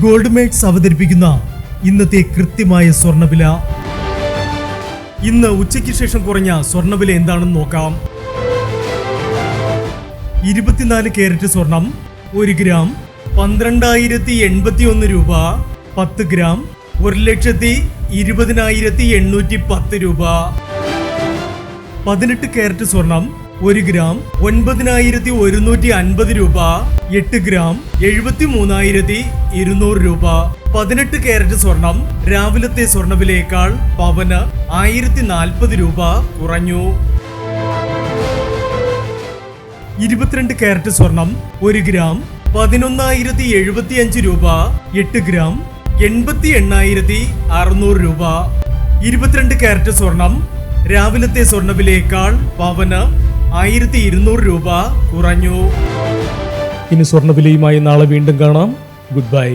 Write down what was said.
Gold makes അവതരിപ്പിക്കുന്ന ഇന്നത്തെ കൃത്യമായ സ്വർണ്ണവില. ഇന്ന് ഉച്ചയ്ക്ക് ശേഷം കുറഞ്ഞ സ്വർണ്ണവില എന്താണെന്ന് നോക്കാം. 24 കാരറ്റ് സ്വർണം 1 ഗ്രാം 12,081 രൂപ. 10 ഗ്രാം 1,20,810 രൂപ. 18 കാരറ്റ് സ്വർണം 1 ഗ്രാം 9,150 രൂപ. 8 ഗ്രാം 73,200 രൂപ. 18 കാരറ്റ് സ്വർണം രാവിലത്തെ സ്വർണ്ണവിലയേക്കാൾ പവന് 1,040 രൂപ കുറഞ്ഞു. 22 കാരറ്റ് സ്വർണം 1 ഗ്രാം 11,075 രൂപ. 8 ഗ്രാം 88,600 രൂപ. 22 കാരറ്റ് സ്വർണം രാവിലത്തെ സ്വർണ്ണവിലയേക്കാൾ പവന് 1,200 രൂപ കുറഞ്ഞു. ഇനി സ്വർണ്ണവിലയുമായി നാളെ വീണ്ടും കാണാം. Good bye.